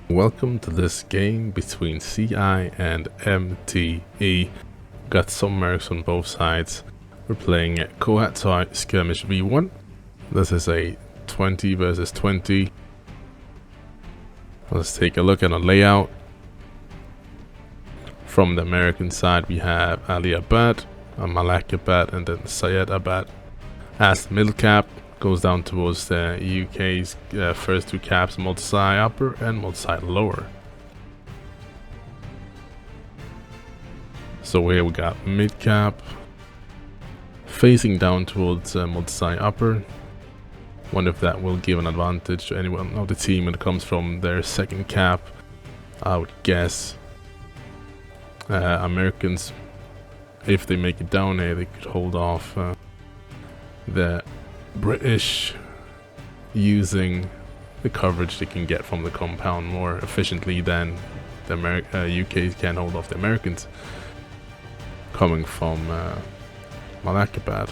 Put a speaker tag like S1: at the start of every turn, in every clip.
S1: Welcome to this game between CI and MTE. Got some mercs on both sides. We're playing Kohat skirmish v1. This is a 20 versus 20. Let's take a look at a layout. From the American side we have Ali Abad, Malak Abad, and then Syed Abad as the middle cap. Goes down towards the UK's first two caps, multi-side upper and multi-side lower. So here we got mid cap facing down towards multi-side upper. Wonder if that will give an advantage to anyone of the team when it comes from their second cap. I would guess Americans, if they make it down here, they could hold off the British using the coverage they can get from the compound more efficiently than the UK can hold off the Americans coming from Malakabad,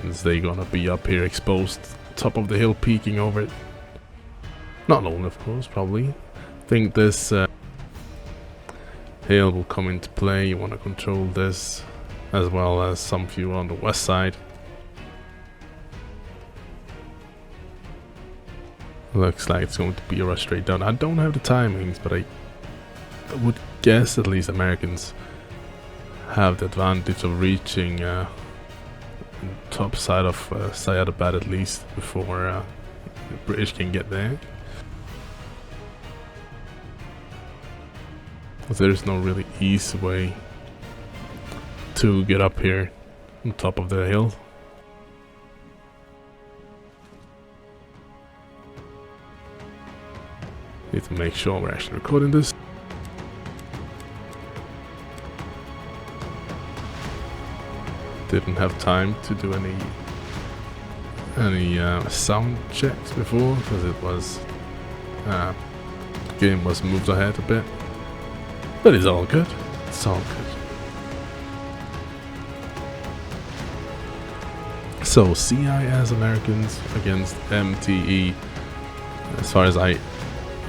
S1: as they gonna be up here exposed, top of the hill, peeking over it. Not alone, of course, probably. Think this hill will come into play. You want to control this, as well as some few on the west side. Looks like it's going to be a rush straight down. I don't have the timings, but I would guess at least Americans have the advantage of reaching top side of Syedabad at least before the British can get there. There's no really easy way to get up here on top of the hill. Need to make sure we're actually recording this. Didn't have time to do any sound checks before because it was game was moved ahead a bit, but it's all good. It's all good. So CI as Americans against MTE, as far as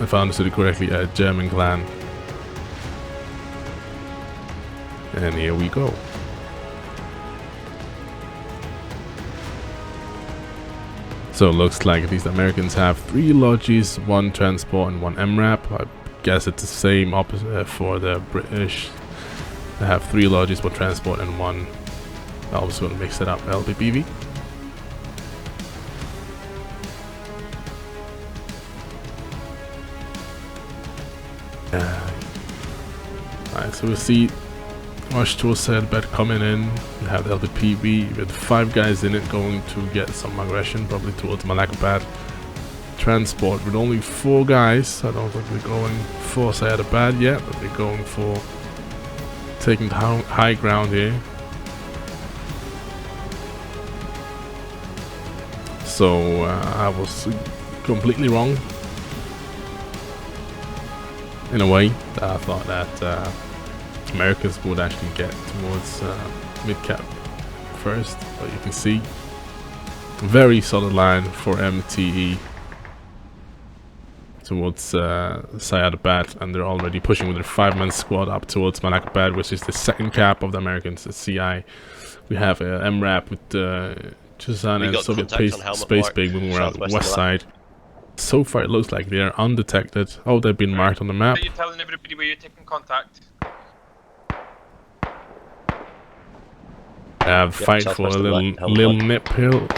S1: if I understood it correctly, a German clan. And here we go. So it looks like these Americans have 3 lodges, 1 transport and 1 MRAP. I guess it's the same opposite for the British. They have 3 lodges, 1 transport and 1, I was going to mix it up, LBBV. Alright, so we'll see rush towards Syedabad coming in. We have the LDPB with 5 guys in it going to get some aggression, probably towards Malakabad. Transport with only 4 guys. I don't think they're going for Syedabad yet, but they're going for taking the high ground here. So I was completely wrong. In a way, I thought that Americans would actually get towards mid-cap first, but you can see very solid line for MTE towards Syedabad, and they're already pushing with their 5-man squad up towards Malakabad, which is the second cap of the Americans at CI. We have MRAP with Chazan and Soviet Space Big moving around the west side. So far it looks like they are undetected. Oh, they've been marked on the map.
S2: Are you telling everybody where you're taking contact?
S1: Fight for a little nip hill.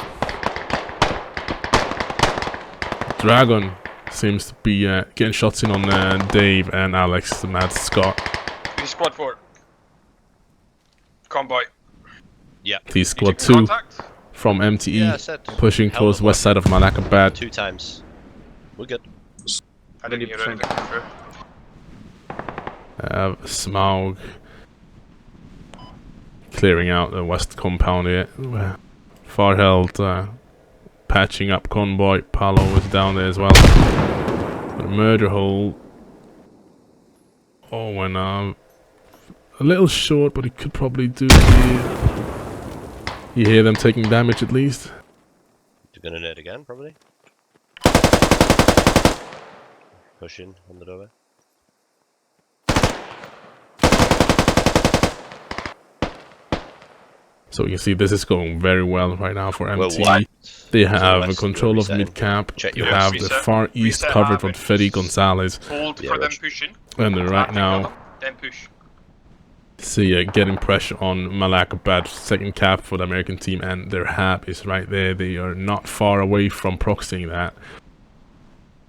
S1: Dragon seems to be getting shots in on Dave and Alex, the Mad Scott.
S2: You squad 4. Convoy.
S3: Yeah.
S1: T squad 2 from MTE, pushing towards west side of Malakabad.
S3: 2 times. We're good.
S2: I didn't hear anything come through.
S1: Smaug clearing out the west compound here. Far held patching up convoy. Palo is down there as well. The murder hole. Oh, and a little short, but he could probably do it. You hear them taking damage at least.
S3: You're gonna net again, probably. pushing on the doorway.
S1: So you see this is going very well right now for
S3: Well,
S1: MT.
S3: what?
S1: They
S3: So
S1: have
S3: west,
S1: control
S3: we're
S1: of
S3: resetting.
S1: mid-camp.
S3: Check
S1: You
S3: your
S1: have
S2: reset.
S1: the far east
S2: Reset
S1: covered from
S2: hab
S1: Freddy
S2: and
S1: Gonzalez.
S2: Hold
S3: Yeah,
S2: for them
S3: Rog.
S2: pushing.
S1: And then right
S2: Flanking on
S1: now,
S2: them, then push.
S1: see getting pressure on Malakabad, second cap for the American team, and their hab is right there. They are not far away from proxying that.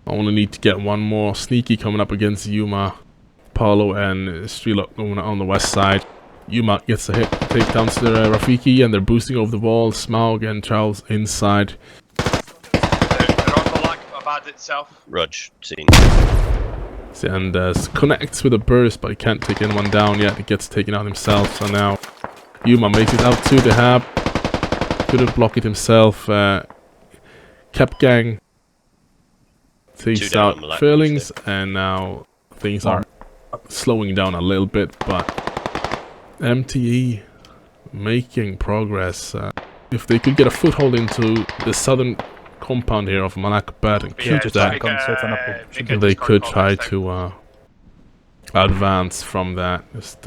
S1: Only need to get one more sneaky coming up against Yuma, Paulo, and Strelok going on the west side. Yuma gets a hit, takedowns to Rafiki, and they're boosting over the wall. Smaug and Charles inside.
S2: They're on the lack of ad itself.
S3: Rog, seen.
S1: And connects with a burst, but he can't take anyone down yet. He gets taken out himself. So now Yuma makes it out to the hab. Couldn't block it himself. Cap gang takes
S3: Two down
S1: out
S3: on the left,
S1: Fairlings, and now things are slowing down a little bit, but MTE making progress. If they could get a foothold into the southern compound here of Malakabad and keep that, they could try to advance from that. Just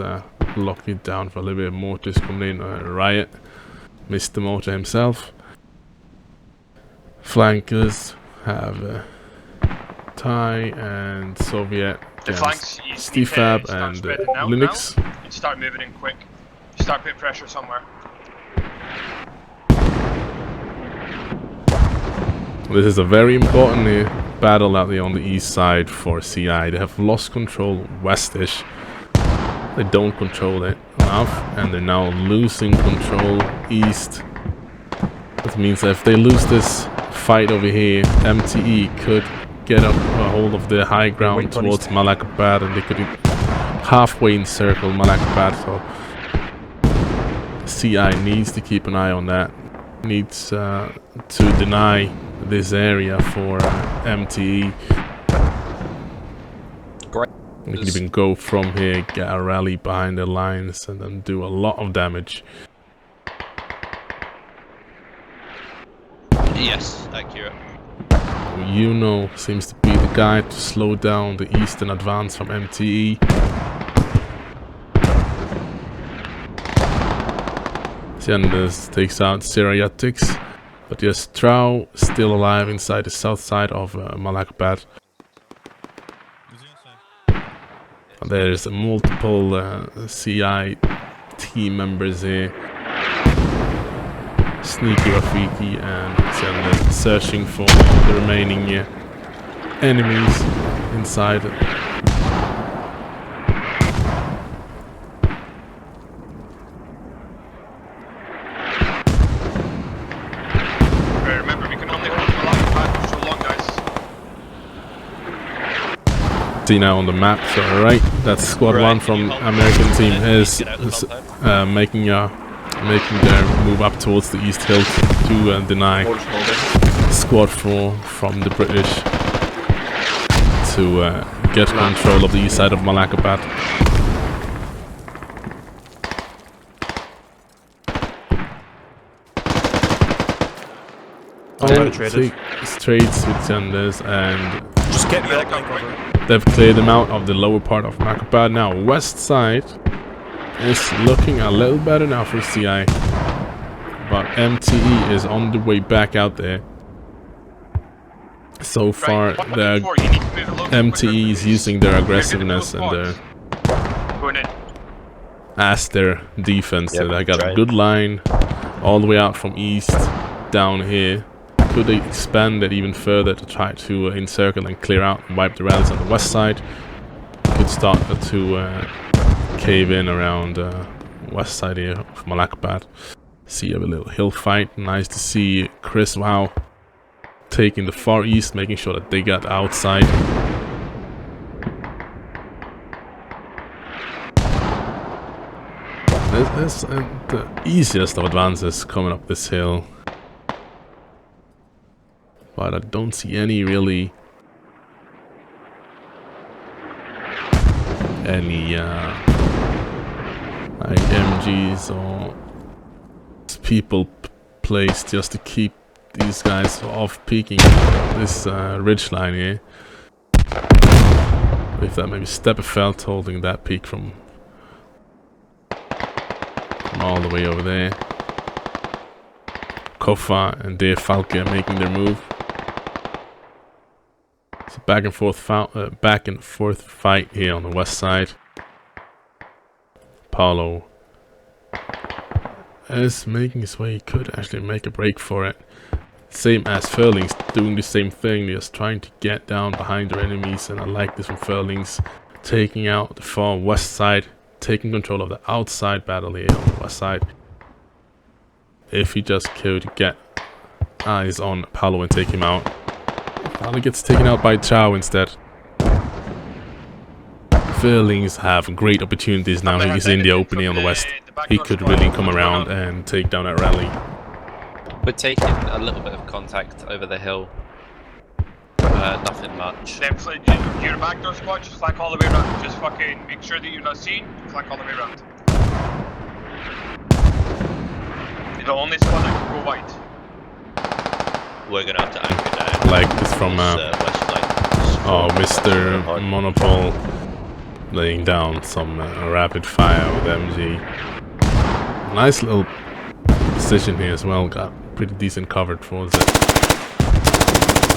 S1: lock it down for a little bit. Mortis coming in. Riot, Mr. Motor himself. Flankers have Thai and Soviet.
S2: The flanks, you
S1: Steve
S2: need to
S1: Fab
S2: start
S1: and
S2: spreading out
S1: Linux.
S2: now and start moving in quick. Start putting pressure somewhere.
S1: This is a very important battle out there on the east side for CI. They have lost control westish. They don't control it enough, and they're now losing control east. That means that if they lose this fight over here, MTE could get a hold of the high ground towards Malakabad, and they could halfway encircle Malakabad. So CI needs to keep an eye on that. Needs to deny this area for MTE.
S3: Great.
S1: We can even go from here, get a rally behind the lines, and then do a lot of damage.
S3: Yes, accurate.
S1: Yuno seems to be the guy to slow down the eastern advance from MTE. Sanders takes out Syrayatics, but yes, Trau still alive inside the south side of Malakabad. There's multiple CI team members here. Sneaky Rafiki and Sanders searching for the remaining enemies inside.
S2: Remember, we can only hold the last back for so long, guys.
S1: See now on the map, so right, that's squad
S3: Right,
S1: one
S3: can
S1: from
S3: you hold
S1: American
S3: the
S1: team
S3: line?
S1: is
S3: Get out of the compound.
S1: making their move up towards the east hill to deny squad 4 from the British to get control of the east side of Malakabad. Trades with Sanders, and
S4: Just get me out.
S1: they've cleared them out of the lower part of Malakabad. Now west side is looking a little better now for CI, but MTE is on the way back out there. So far, the MTE is using their aggressiveness and as their defense.
S3: Yep,
S1: So they got a
S3: right.
S1: good line all the way out from east down here. Could they expand it even further to try to encircle and clear out and wipe the rallies on the west side? Could start to cave in around west side here of Malakabad. See a little hill fight. Nice to see Chris Wow taking the far east, making sure that they got outside. This is the easiest of advances coming up this hill, but I don't see any really like MGs or people placed just to keep these guys off peeking this ridge line here. With that, maybe Steppefeld holding that peak from all the way over there. Kohat and Der Falke making their move. So back and forth fight here on the west side. Paulo is making his way. He could actually make a break for it. Same as Furling's doing the same thing, just trying to get down behind their enemies, and I like this from Furling's, taking out the far west side, taking control of the outside battle here on the west side. If he just could get eyes on Paulo and take him out. Paulo gets taken out by Chow instead. Furling's have great opportunities now. He's in the opening on the west. He could really come around and take down that rally.
S5: We're taking a little bit of contact over the hill. Nothing much.
S2: Then your backdoor squad, just flank all the way around. Just fucking make sure that you're not seen. Flank all the way around. You're the only squad that can go white.
S3: We're gonna have to anchor down.
S1: I like this from
S3: west flank.
S1: oh, Mr. Monopole laying down some rapid fire with MG. Nice little position here as well. Got pretty decent cover towards it.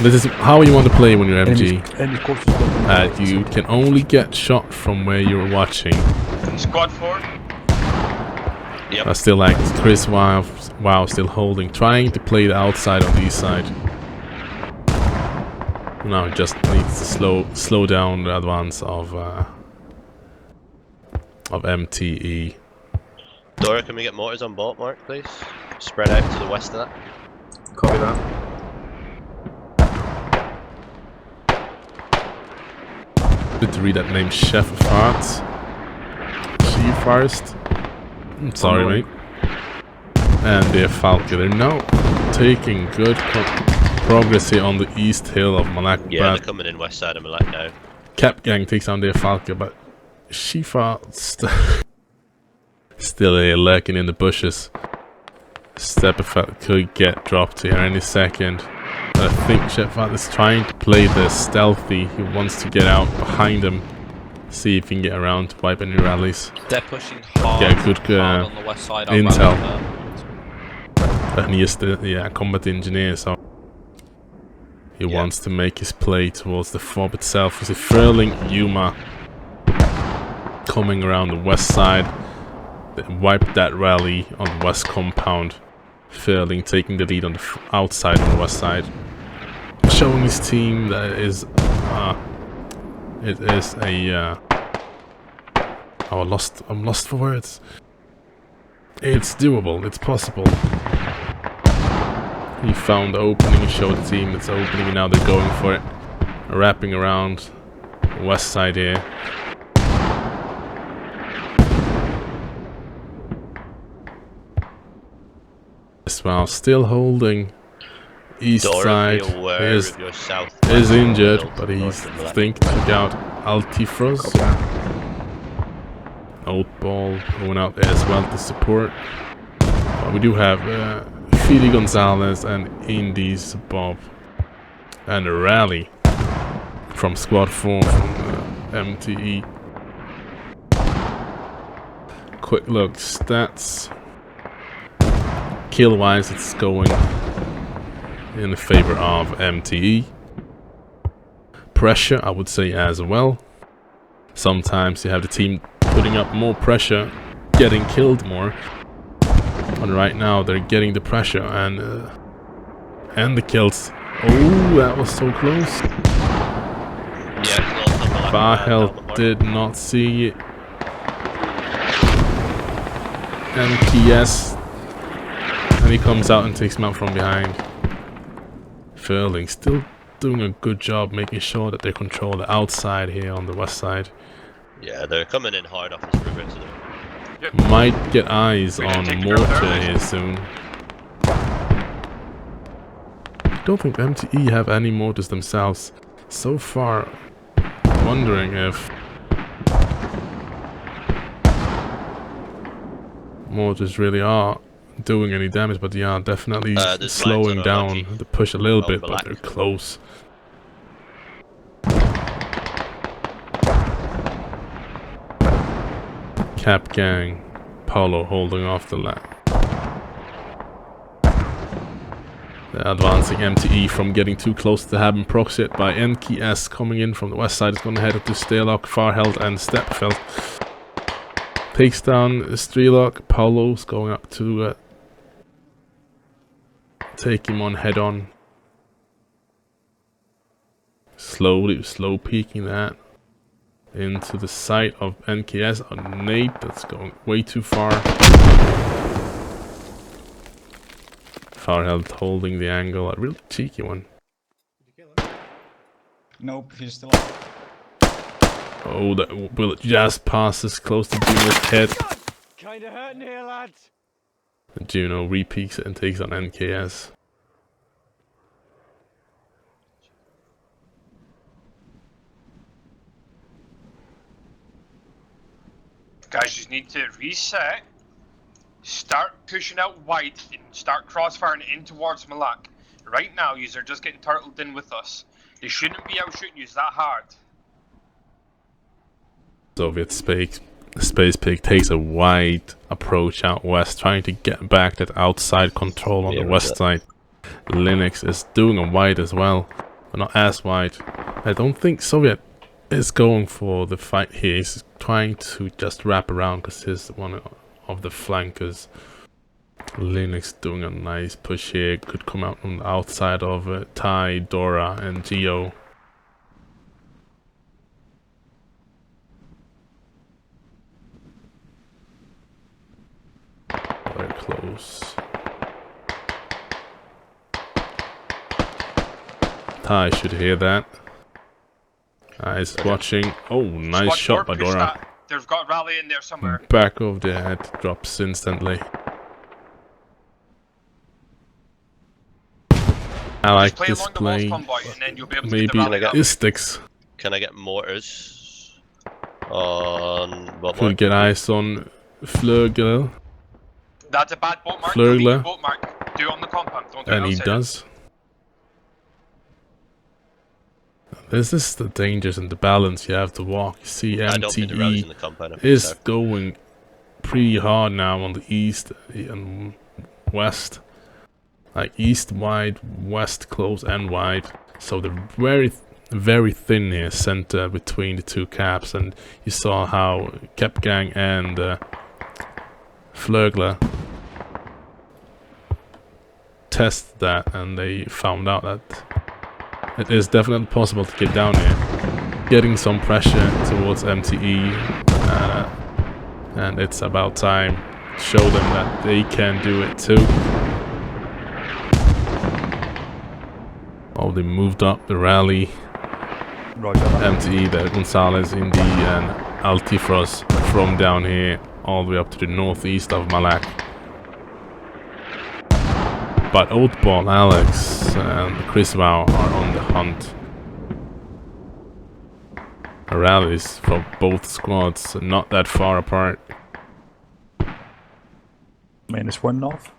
S1: This is how you want to play when you're MG. You can only get shot from where you're watching.
S2: Squad 4.
S3: Yep.
S1: I still like Chris Wow still holding, trying to play the outside on the east side. Now it just needs to slow down the advance of MTE.
S3: Dora, can we get mortars on board, Mark, please? Spread out to the west of that.
S6: Copy that.
S1: Good to read that name, Chef of Hearts. First. I'm sorry, mate. And Der Falke, they're now taking good progress here on the east hill of Malak.
S3: Yeah, they're coming in west side of Malak now.
S1: Cap Gang takes down Der Falke, but Shifa still lurking in the bushes. Steppefeld could get dropped here any second. But I think Sheffield is trying to play this stealthy. He wants to get out behind him. See if he can get around to wipe any rallies.
S5: They're pushing hard,
S1: Get good
S5: hard on the west side.
S1: intel. And he is the combat engineer, so he wants to make his play towards the fob itself. We see Furling, Yuma coming around the west side. They wiped that rally on the west compound. Furling taking the lead on the outside on the west side. Showing his team that it is a oh, I'm lost for words. It's doable, it's possible. He found the opening, showed the team it's opening, and now they're going for it. Wrapping around the west side here. As well, still holding east side. Is injured, but he's think took out Altifroz. Old ball going out there as well to support. But we do have Fili Gonzalez and Indies Bob and a rally from Squad 4 from MTE. Quick look, stats. Kill wise, it's going in the favor of MTE. Pressure, I would say as well. Sometimes you have the team putting up more pressure, getting killed more. And right now they're getting the pressure and the kills. Oh, that was so close.
S3: Yeah,
S1: Bahel did not see it. MTS. And he comes out and takes him out from behind. Furling still doing a good job making sure that they control the outside here on the west side.
S3: Yeah, they're coming in hard off this river, so
S1: Might get eyes on mortar here soon. I don't think MTE have any mortars themselves. So far, wondering if mortars really are doing any damage, but yeah, definitely slowing down the push a little bit, but they're close. Cap Gang, Paolo holding off the line. The advancing MTE from getting too close to having proxied by NKS coming in from the west side is going to head up to Staylock, Farheld and Stepfeld. Takes down Strelok. Paolo's going up to take him on head on. Slow peeking that into the sight of NKS. A nade that's going way too far. Farheld holding the angle, a real cheeky one.
S6: Nope, he's still up.
S1: Oh, that bullet just passes close to Juno's head.
S7: Kinda hurting here, lads.
S1: And Juno repeats it and takes on NKS.
S2: Guys, you need to reset. Start pushing out wide and start crossfiring in towards Malak. Right now, yous are just getting turtled in with us. They shouldn't be out shooting yous that hard.
S1: Soviet Space Pig takes a wide approach out west, trying to get back that outside control on the west side. Linux is doing a wide as well, but not as wide. I don't think Soviet is going for the fight here. He's trying to just wrap around because he's one of the flankers. Linux doing a nice push here. Could come out on the outside of Tai, Dora, and Geo. Very close. Tai should hear that. He's watching. Oh, nice shot by Dora.
S2: There's got rally in there somewhere.
S1: Back of the head drops instantly. I like this play. Maybe Istics.
S3: Can I get mortars on boat
S1: Could get eyes on Flögel.
S2: That's a bad boat mark.
S1: Flögler.
S2: Boat mark. Do it on the compound. Don't do it
S1: And he
S2: outside.
S1: does. This is the dangers and the balance you have to walk. You see
S3: I don't think the rally's in
S1: MTE
S3: the compound.
S1: is going pretty hard now on the east and west. Like east wide, west close and wide. So they're very thin here, center between the two caps. And you saw how Cap Gang and Flögler tested that, and they found out that it is definitely possible to get down here. Getting some pressure towards MTE, and it's about time to show them that they can do it too. Oh, they moved up the rally.
S4: Roger.
S1: MTE, the Gonzalez, Indy, and Altifros from down here all the way up to the northeast of Malak. But Oldball, Alex, and Chris Vow are on the hunt. Rallies from both squads, not that far apart.
S4: -1 north.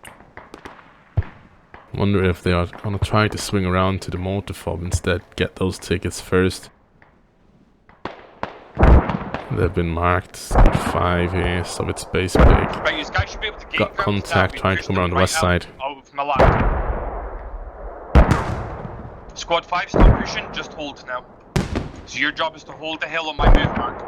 S1: Wonder if they are gonna try to swing around to the motor fob instead, get those tickets first. They've been marked. 5 here, Soviet Space Pig.
S2: Right, you guys should be able to
S1: Got contact trying to come around the west side.
S2: Of Malak. Squad 5, stop pushing, just hold now. So your job is to hold the hill on my move mark.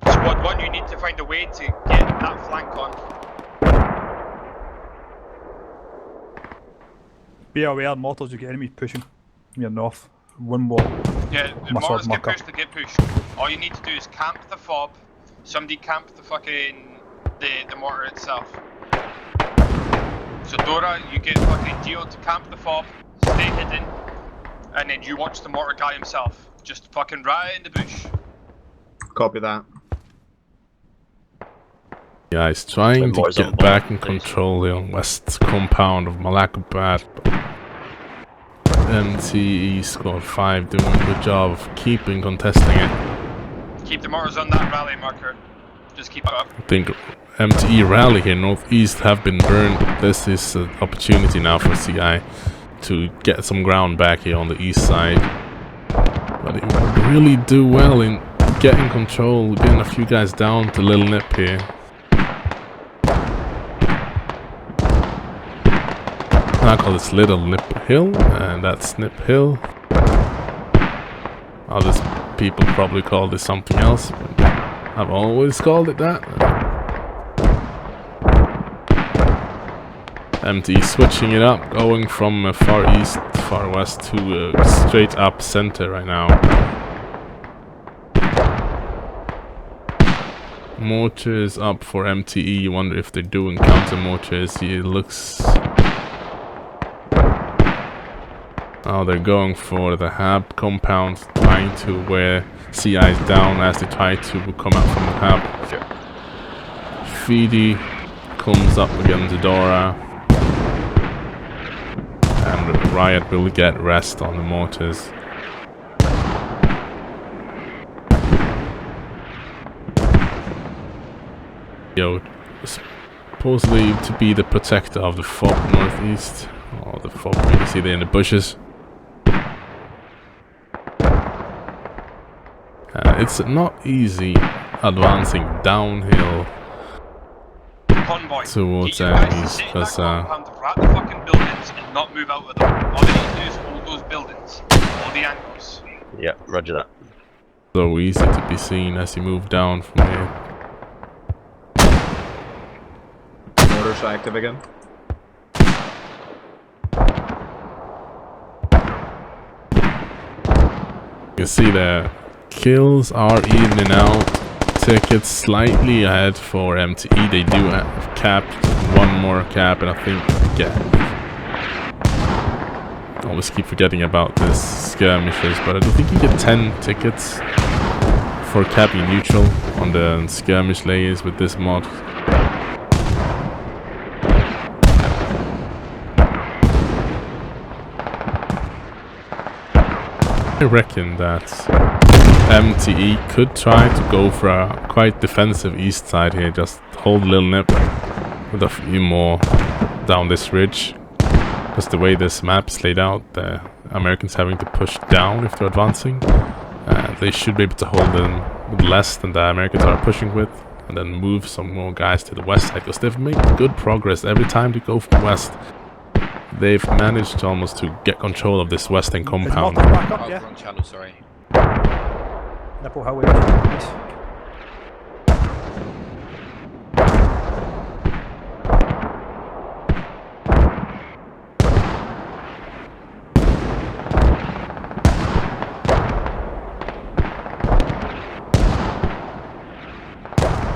S2: Squad 1, you need to find a way to get that flank on.
S4: Be aware, mortars, you get enemies pushing from your north. One more.
S2: Yeah, the
S4: Muscle
S2: mortars get
S4: marker.
S2: pushed, they get pushed. All you need to do is camp the fob. Somebody camp the fucking the mortar itself. So Dora, you get fucking Geo to camp the fob, stay hidden, and then you watch the mortar guy himself. Just fucking right in the bush.
S6: Copy that.
S1: Yeah, he's trying to
S3: Boys on
S1: get
S3: board,
S1: back in
S3: please.
S1: control the west compound of Malakabad. MTE Squad 5 doing a good job of keeping contesting it.
S2: Keep the mortars on that rally marker. Just keep it up.
S1: I think MTE rally here northeast have been burned. This is an opportunity now for CI to get some ground back here on the east side. But they really do well in getting control, getting a few guys down to Little Nip here. I call this Little Nip Hill, and that's Nip Hill. Other people probably call this something else, but I've always called it that. MT switching it up, going from far east, far west to straight up center right now. Mortars up for MTE. You wonder if they're doing counter mortars. It looks. Oh, they're going for the Hab compound, trying to wear CIs down as they try to come out from the Hab. Feedy comes up against Dora. And Riot will get rest on the mortars. Yo, supposedly to be the protector of the fog northeast. Oh, the fog, you can see there in the bushes. It's not easy advancing downhill
S2: Convoy,
S1: towards
S2: get you guys to
S1: enemies
S2: sit in
S1: because
S2: that compound, rat the fucking buildings and not move out of them. All they need to do is hold those buildings, hold the angles.
S3: Yeah, roger that.
S1: so easy to be seen as you move down from here.
S6: Mortars active again.
S1: You can see the kills are evening out. Tickets slightly ahead for MTE. They do have capped one more cap, and I think I always keep forgetting about this skirmishers, but I don't think you get 10 tickets for capping neutral on the skirmish layers with this mod. I reckon that MTE could try to go for a quite defensive east side here, just hold Little Nip with a few more down this ridge. Because the way this map is laid out, the Americans having to push down if they're advancing. They should be able to hold them with less than the Americans are pushing with, and then move some more guys to the west side, because they've made good progress every time they go from west. They've managed almost to get control of this western compound.
S4: Back up,
S5: Oh,
S4: yeah.
S5: wrong channel, sorry.
S4: Nipple highway.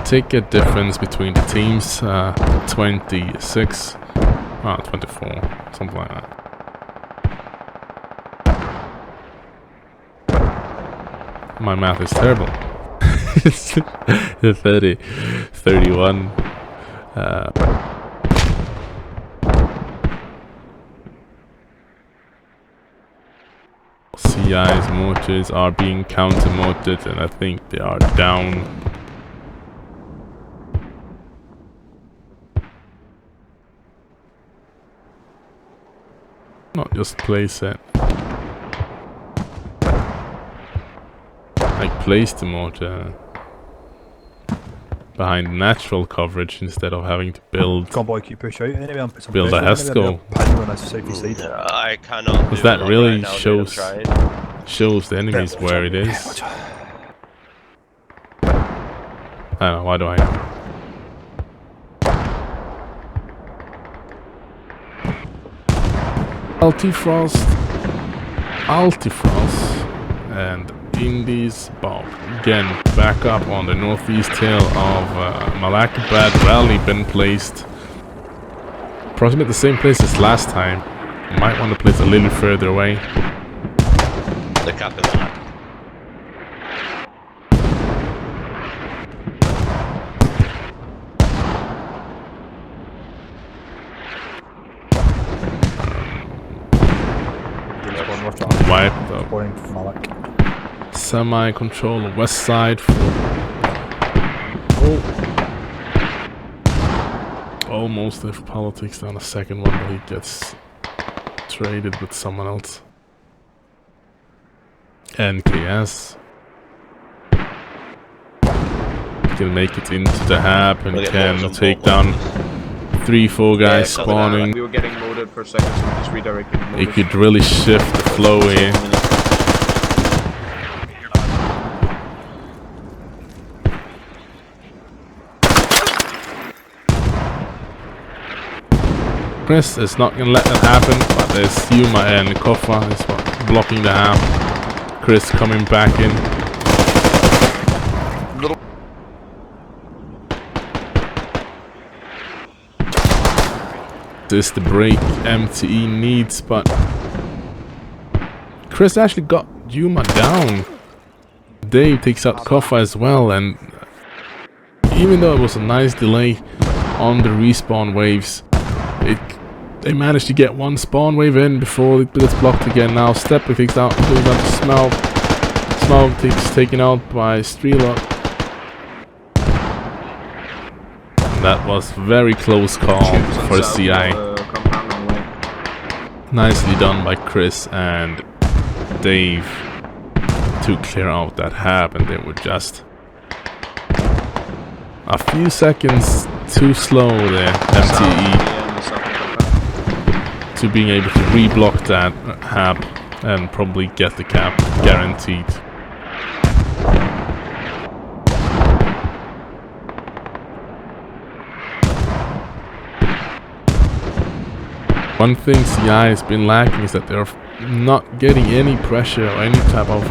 S1: Ticket difference between the teams, 26, 24, something like that. My math is terrible. It's 30, 31. CI's mortars are being counter-mortared, and I think they are down. Not just place it. Like place the mortar behind natural coverage instead of having to build.
S4: Convoy, keep push out. Anyway, and put some
S1: Build a
S4: pressure on
S1: Hesco.
S4: anyway, on this safety side.
S3: I cannot.
S1: Because
S3: do
S1: that
S3: a lot
S1: really
S3: right now, dude, I'm
S1: shows
S3: trying.
S1: the enemies where it is. I don't know, why do I know? Altifrost, and Indies Bob. Again, back up on the northeast hill of Malakabad. Rally been placed approximately the same place as last time. Might want to place a little further away.
S3: The cap in that.
S1: Wipe the
S4: Boring Malak.
S1: semi-control west side for almost if politics down a second one, but he gets traded with someone else. NKS. Can make it into the hab and
S3: We'll get
S1: can
S3: mortars on
S1: take
S3: boat,
S1: down
S3: please.
S1: 3-4 guys
S3: Yeah,
S1: spawning.
S6: We were getting motored for seconds, so we just redirected
S1: It
S6: motors.
S1: could really shift the flow here. Chris is not gonna let that happen, but there's Yuma and Kohat is blocking the ham. Chris coming back in. This is the break MTE needs, but Chris actually got Yuma down. Dave takes out Kohat as well, and even though it was a nice delay on the respawn waves, they managed to get one spawn wave in before it gets blocked again. Now Stepper takes out Smoke. Smoke taken out by Streela. That was very close call for the CI. Nicely done by Chris and Dave to clear out that hab, and they were just a few seconds too slow there, MTE, to being able to reblock that hab and probably get the cap guaranteed. One thing CI has been lacking is that they're not getting any pressure or any type of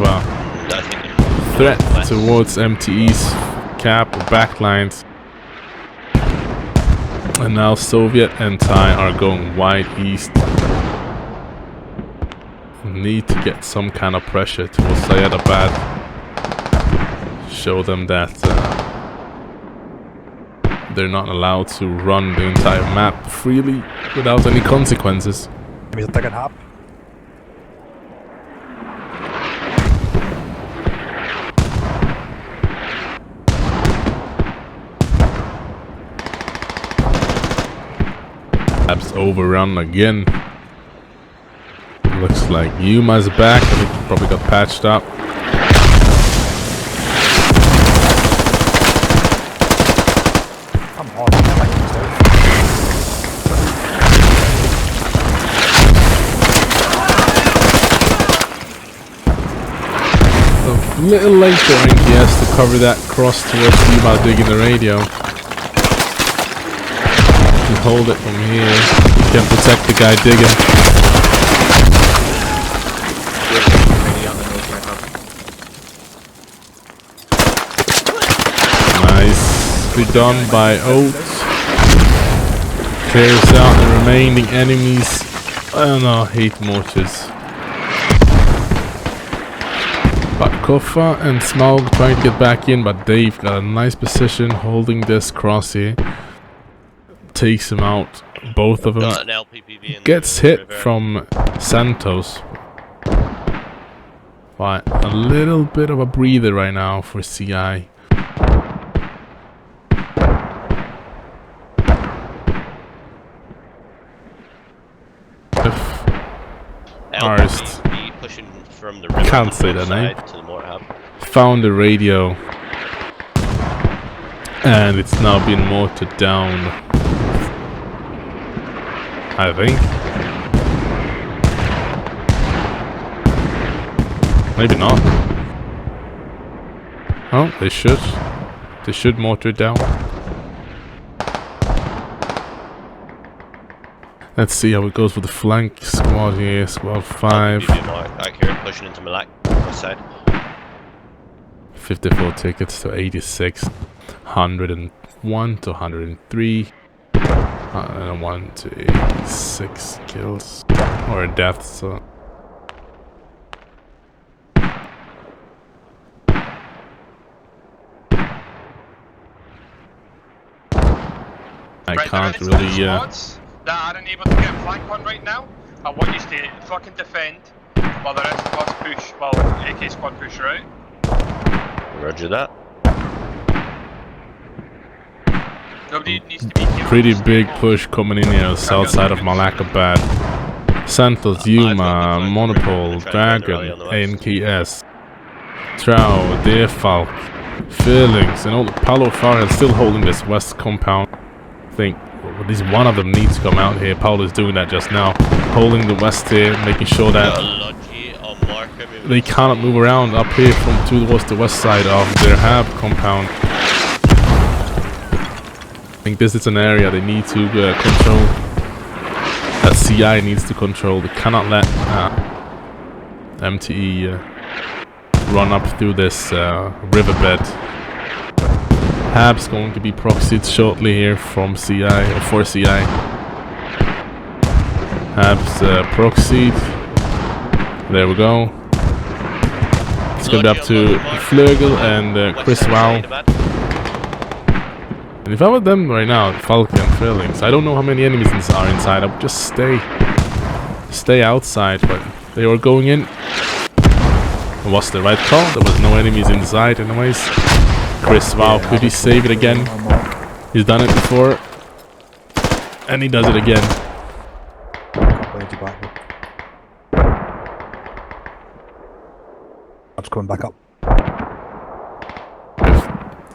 S1: threat towards MTE's cap or backlines. And now Soviet and Thai are going wide east. Need to get some kind of pressure towards Syedabad. Show them that they're not allowed to run the entire map freely without any consequences.
S4: We'll take a hab.
S1: Hab's overrun again. Looks like Yuma's back. I think he probably got patched up.
S4: Come on,
S1: A little late for NKS to cover that cross towards Yuma digging the radio. Can hold it from here. He can protect the guy digging. Nicely done by Oates. Clears out the remaining enemies. Oh no, hate mortars. But Kohat and Smaug trying to get back in, but Dave got a nice position holding this cross here. Takes him out, both of them. Gets hit from Santos. But a little bit of a breather right now for CI. Arst. Can't say that name. Found the radio. And it's now been mortared down, I think. Maybe not. Oh, they should. They should mortar it down. Let's see how it goes with the flank squad here. Squad 5.
S3: Back here, pushing into Malak, west side.
S1: 54 tickets to 86. 101 to 103. 101 to 86 kills. Or deaths. So. I can't really.
S2: That aren't able to get a flank on right now. I want you to fucking defend while the rest of us push, while AK squad push right.
S3: Roger that.
S2: Nobody needs to be here.
S1: Pretty big push coming in here, south side of Malakabad. Santos, Yuma, Monopole, Dragon, ANKS, Trow, Deerfalk, Fairlings, and all the Palo Far is still holding this west compound. I think at least one of them needs to come out here. Paul is doing that just now, holding the west here, making sure that they cannot move around up here from towards the west side of their hab compound. I think this is an area they need to control. That CI needs to control. They cannot let MTE run up through this riverbed. Hab's going to be proxied shortly here from CI, or for CI. Hab's proxied. There we go. It's going to be up to Flurgle and Chris Wow. And if I were them right now, Falcon and Fairlings, I don't know how many enemies are inside. I would just stay outside, but they were going in. It was the right call. There was no enemies inside anyways. Chris Wow, could he save it again? He's done it before. And he does it again.
S4: I'm just coming back up.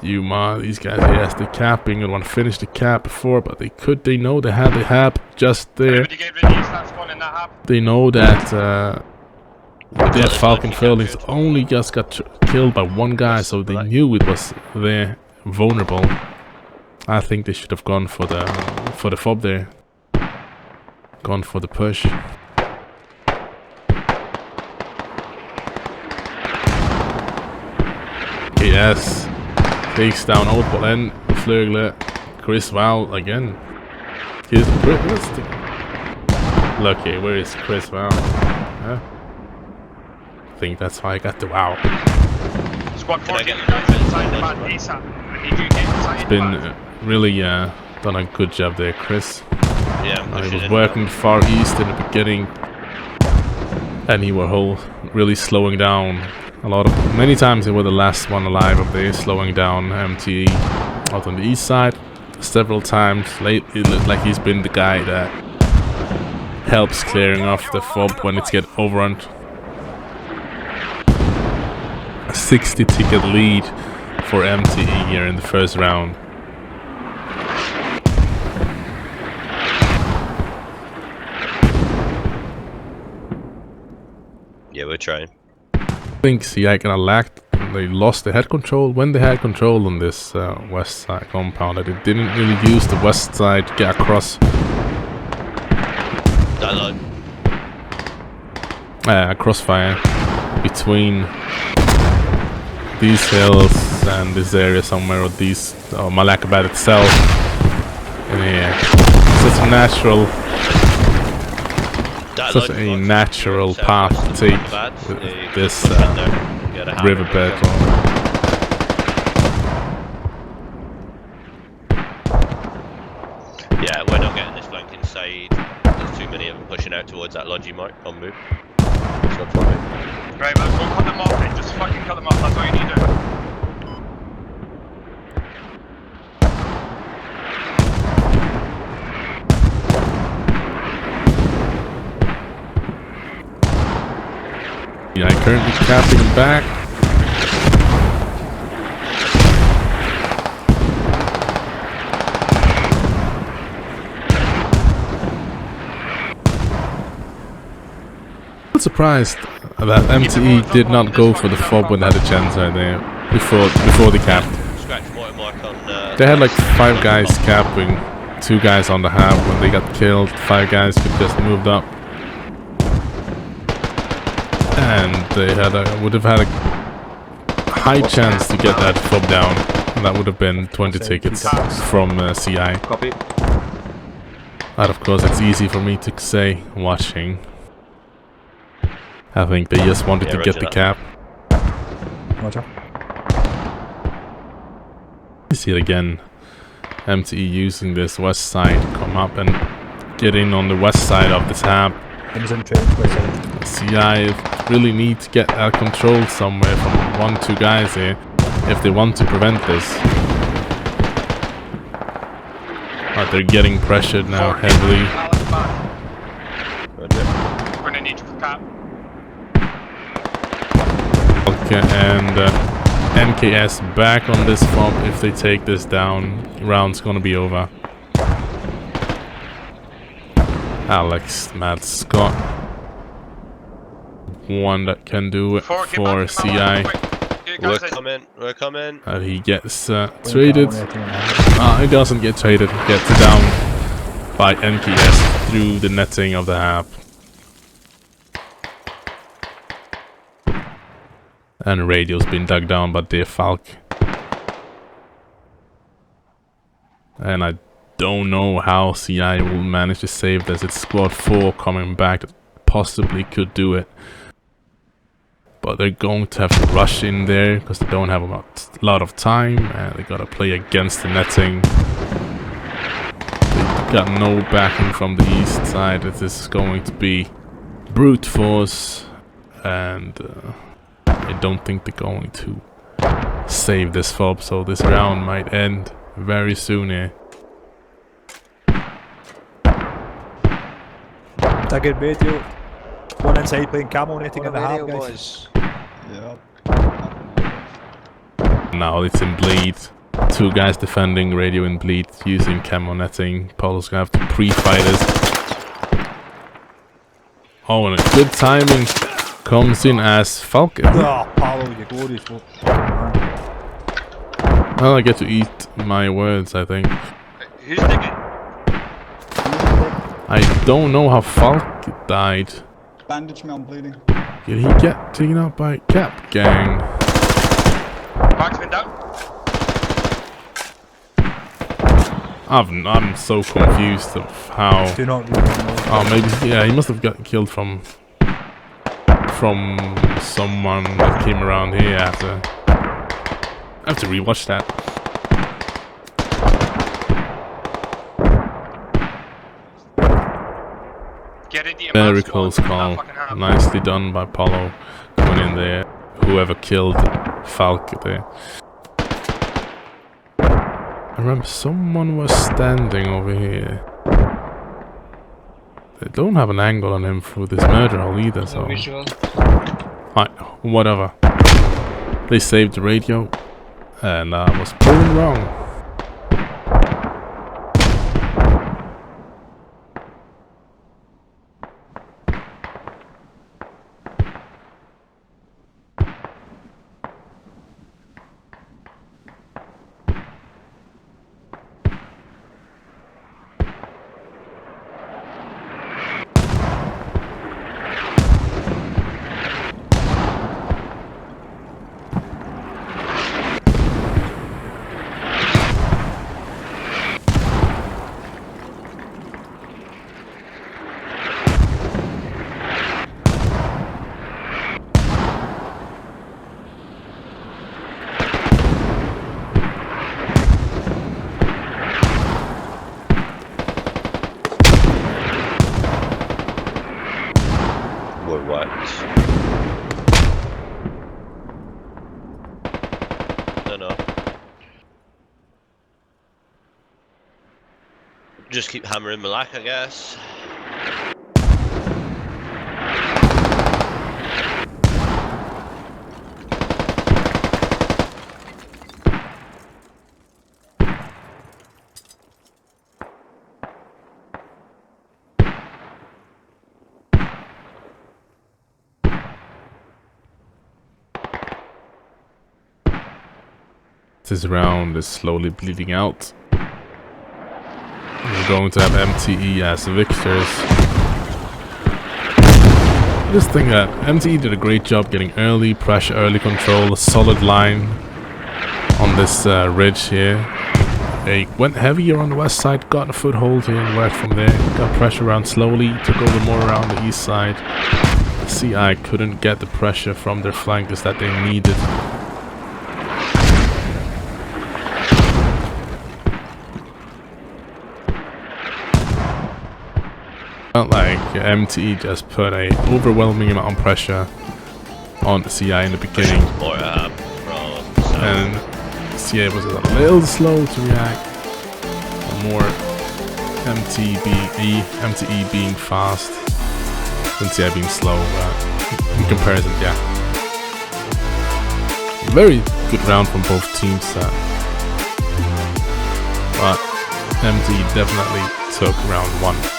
S1: Yuma, these guys, yes, they're capping and want to finish the cap before, but they know they had the hab just there. They know that their Falcon Fairlings only just got killed by one guy, so they knew it was there, vulnerable. I think they should have gone for the fob there. Gone for the push. Yes. Takes down Oldball and Flurgle. Chris Wow again. Here's Lucky, where is Chris Wow? Huh? I think that's why I got the Wow.
S2: Squad 14, inside the man ASAP. I need you to get inside.
S1: It's been really done a good job there, Chris.
S3: Yeah,
S1: he was working far east in the beginning, and he was really slowing down. Many times they were the last one alive up there, slowing down MTE out on the east side. Several times lately, it looked like he's been the guy that helps clearing off the fob when it's get overrun. A 60 ticket lead for MTE here in the first round.
S3: Yeah, we're trying.
S1: I think CI kind of lacked. They lost the head control when they had control on this west side compound. They didn't really use the west side to get across. Crossfire between these hills and this area somewhere, or Malakabad itself. And yeah, such a natural path to take with this riverbed.
S3: Yeah, we're not getting this flank inside. There's too many of them pushing out towards that lodgy mark on move. It's not for me.
S2: Right, let's go cut them off, mate. Just fucking cut them off, that's all you need to do.
S1: Yeah, currently capping him back. I'm surprised that MTE did not go for the fob when they had a chance right there before the cap. They had like 5 guys capping, 2 guys on the hab. When they got killed, 5 guys could just moved up. And they would have had a high chance to get that fob down. And that would have been 20 tickets from CI.
S6: Copy.
S1: But of course, it's easy for me to say watching. I think they just wanted to get the cap.
S4: Roger.
S1: You see it again. MTE using this west side to come up and get in on the west side of the tab. CI really need to get that control somewhere from 1-2 guys here if they want to prevent this. But they're getting pressured now heavily.
S2: cap.
S1: Okay, and NKS back on this fob. If they take this down, round's gonna be over. Alex, Matt, Scott. One that can do it
S2: Get
S1: for
S2: back to
S1: CI.
S2: Malak, quick. Here,
S3: We're
S2: guys,
S3: coming. We're coming.
S1: He gets traded. He doesn't get traded. He gets down by NKS through the netting of the hab. And radio's been dug down by the Falk. And I don't know how CI will manage to save this. It's squad 4 coming back that possibly could do it. But they're going to have to rush in there because they don't have a lot of time. And they gotta play against the netting. They got no backing from the east side. This is going to be brute force. And I don't think they're going to save this fob. So this round might end very soon here.
S4: Tagging radio. One inside playing camo netting in the half, guys.
S8: Yep.
S1: Now it's in bleed. 2 guys defending radio in bleed using camo netting. Polo's gonna have to pre-fight this. Oh, and a good timing comes in as Falcon.
S4: Oh, Paulo, you glorious.
S1: Well, I get to eat my words, I think.
S2: who's digging?
S1: I don't know how Falk died.
S8: Bandage me, I'm bleeding.
S1: Did he get taken out by Cap Gang?
S2: Marksman down.
S1: I'm so confused of how.
S4: Do not really know.
S1: Oh, maybe yeah, he must have got killed from someone that came around here after. I have to rewatch that.
S2: Get it, the
S1: Very close call. Nicely done by Polo. Going in there. Whoever killed Falk there. I remember someone was standing over here. They don't have an angle on him for this murder hole either, so. Right, whatever. They saved the radio, and I was proven wrong.
S3: Just keep hammering Malak, I guess.
S1: This round is slowly bleeding out. We're going to have MTE as victors. I just think that MTE did a great job getting early pressure, early control, a solid line on this ridge here. They went heavier on the west side, got a foothold here and worked from there. Got pressure around slowly, took over more around the east side. CI couldn't get the pressure from their flankers that they needed. Felt like MTE just put a overwhelming amount of pressure on the CI in the beginning, and CI was a little slow to react. More MTE being fast. since yeah, being slow in comparison. Yeah, very good round from both teams, but MD definitely took round 1.